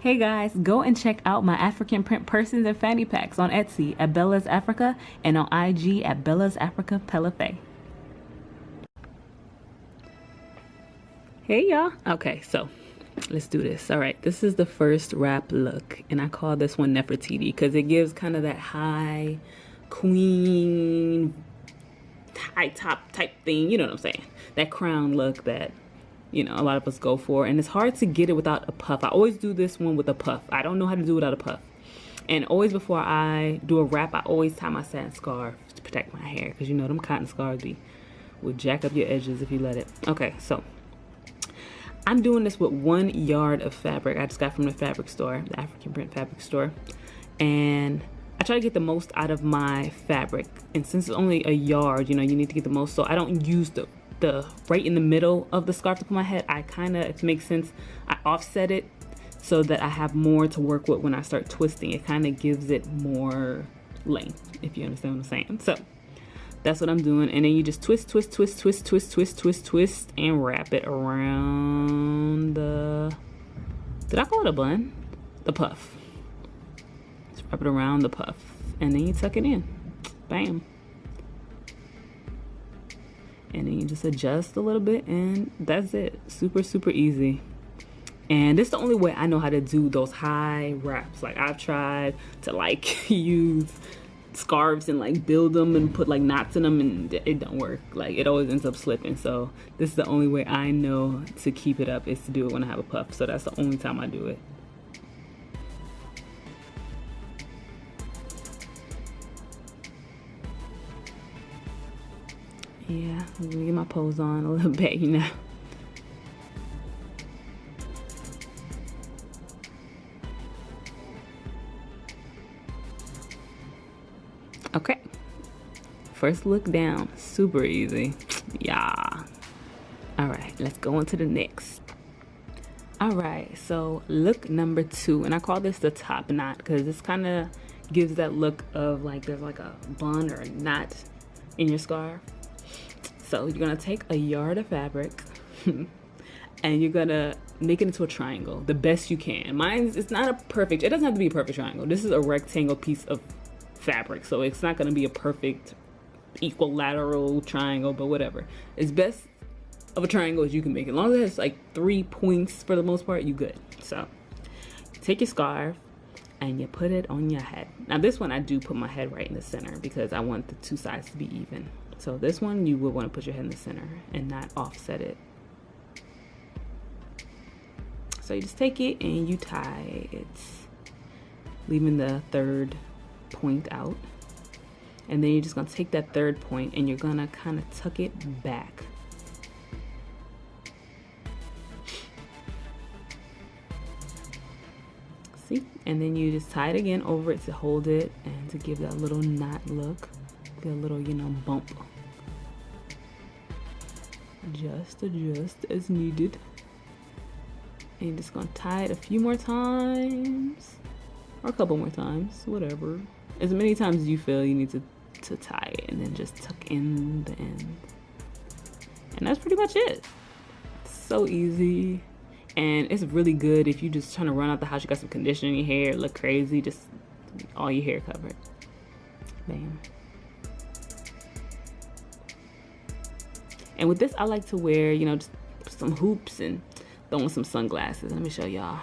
Hey guys, go and check out my African print purses and fanny packs on Etsy at Bella's Africa and on IG at Bella's Africa Pelafé. Hey y'all. Okay, so let's do this. All right, this is the first wrap look, and I call this one Nefertiti because it gives kind of that high queen high top type thing. You know what I'm saying? That crown look that a lot of us go for, and it's hard to get it without a puff. I always do this one with a puff. I don't know how to do it without a puff. And always before I do a wrap, I always tie my satin scarf to protect my hair, because them cotton scarves will jack up your edges if you let it. Okay, so I'm doing this with 1 yard of fabric I just got from the fabric store, the African print fabric store, and I try to get the most out of my fabric. And since it's only 1 yard, you need to get the most, so I don't use the right in the middle of the scarf to put my head. I kind of, it makes sense, I offset it so that I have more to work with when I start twisting. It kind of gives it more length, if you understand what I'm saying. So that's what I'm doing, and then you just twist, and wrap it around the, did I call it a bun? The puff. Just wrap it around the puff, and then you tuck it in. Bam. And then you just adjust a little bit, and that's it. Super, super easy. And this is the only way I know how to do those high wraps. Like, I've tried to use scarves and build them and put knots in them, and it don't work. It always ends up slipping. So this is the only way I know to keep it up, is to do it when I have a puff. So that's the only time I do it. Yeah, I'm gonna get my pose on a little bit, Okay, first look down, super easy. Yeah. All right, let's go on to the next. All right, so look number 2, and I call this the top knot because this kind of gives that look of there's a bun or a knot in your scarf. So you're gonna take 1 yard of fabric and you're gonna make it into a triangle the best you can. It's not a perfect, it doesn't have to be a perfect triangle. This is a rectangle piece of fabric, so it's not gonna be a perfect equilateral triangle, but whatever. As best of a triangle as you can make it. As long as it has 3 points for the most part, you good. So take your scarf and you put it on your head. Now this one I do put my head right in the center because I want the 2 sides to be even. So this one you would want to put your head in the center and not offset it. So you just take it and you tie it, leaving the 3rd point out. And then you're just going to take that 3rd point and you're going to kind of tuck it back. See? And then you just tie it again over it to hold it and to give that little knot look. A little bump. Just adjust as needed. And you're just gonna tie it a few more times, or a couple more times, whatever, as many times as you feel you need to tie it, and then just tuck in the end. And that's pretty much it. So easy. And it's really good if you just trying to run out the house, you got some conditioner in your hair, look crazy, just all your hair covered. Bam. And with this, I like to wear, just some hoops and throw on some sunglasses. Let me show y'all.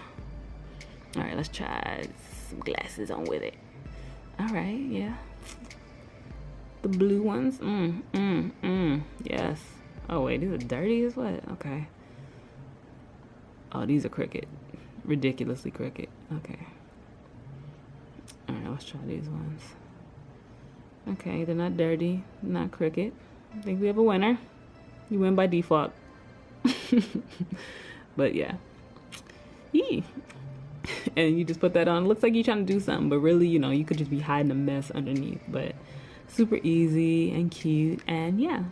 All right, let's try some glasses on with it. All right, yeah. The blue ones, yes. Oh wait, these are dirty as what? Okay. Oh, these are crooked. Ridiculously crooked. Okay. All right, let's try these ones. Okay, they're not dirty, not crooked. I think we have a winner. You win by default. But yeah. Yee. And you just put that on. It looks like you're trying to do something, but really, you could just be hiding a mess underneath. But super easy and cute. And yeah.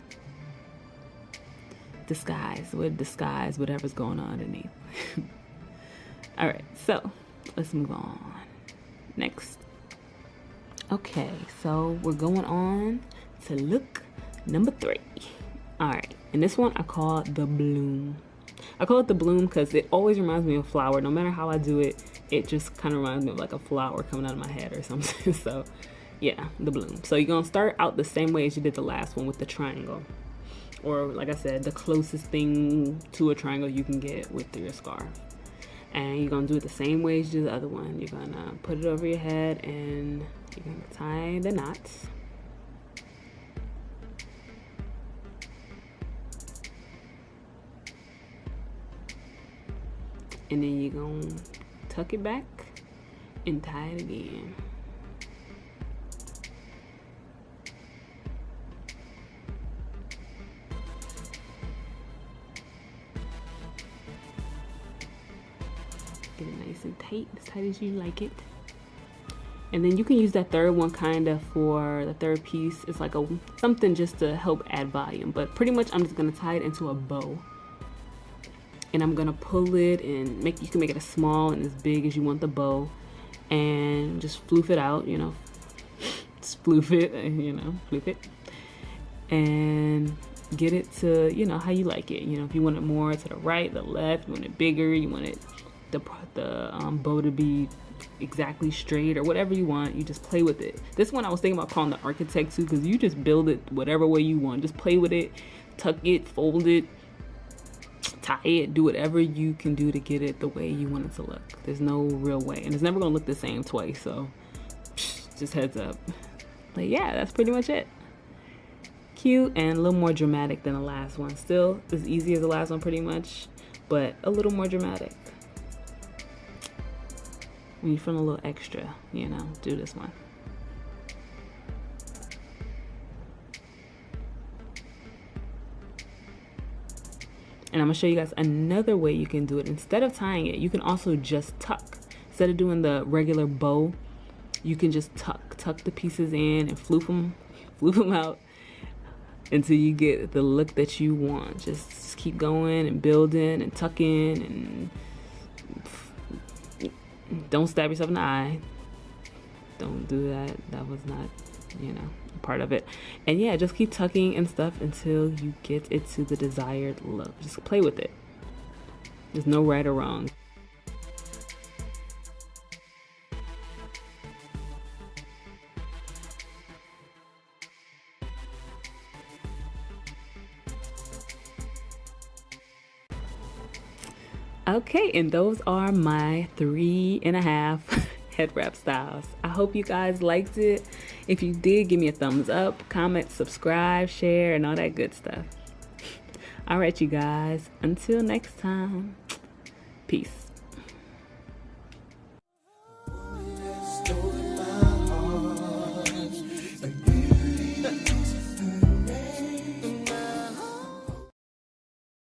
Disguise whatever's going on underneath. All right, so let's move on. Next. Okay, so we're going on to look number 3. All right, and this one I call the bloom. I call it the bloom because it always reminds me of flower. No matter how I do it, it just kind of reminds me of like a flower coming out of my head or something. So yeah, the bloom. So you're gonna start out the same way as you did the last one with the triangle, or like I said, the closest thing to a triangle you can get with your scarf. And you're gonna do it the same way as you do the other one. You're gonna put it over your head and you're gonna tie the knots. And then you're gonna tuck it back and tie it again. Get it nice and tight, as tight as you like it. And then you can use that third one kind of for the third piece. It's like something just to help add volume, but pretty much I'm just gonna tie it into a bow. And I'm gonna pull it and you can make it as small and as big as you want the bow, and just floof it out, you know, floof it, and get it to, you know, how you like it. You know, if you want it more to the right, the left, you want it bigger, you want it the bow to be exactly straight, or whatever you want. You just play with it. This one I was thinking about calling the architect too, because you just build it whatever way you want. Just play with it, tuck it, fold it, tie it, do whatever you can do to get it the way you want it to look. There's no real way, and it's never gonna look the same twice, so just heads up. But yeah, that's pretty much it. Cute and a little more dramatic than the last one. Still as easy as the last one pretty much, but a little more dramatic. When you're feeling a little extra, you know, do this one. And I'm gonna show you guys another way you can do it. Instead of tying it, you can also just tuck. Instead of doing the regular bow, you can just tuck the pieces in and floof them out until you get the look that you want. Just keep going and building and tucking, and don't stab yourself in the eye. Don't do that. That was not, you know, part of it. And yeah, just keep tucking and stuff until you get it to the desired look. Just play with it. There's no right or wrong. Okay, and those are my 3.5 head wrap styles. I hope you guys liked it. If you did, give me a thumbs up, comment, subscribe, share, and all that good stuff. All right, you guys, until next time, peace.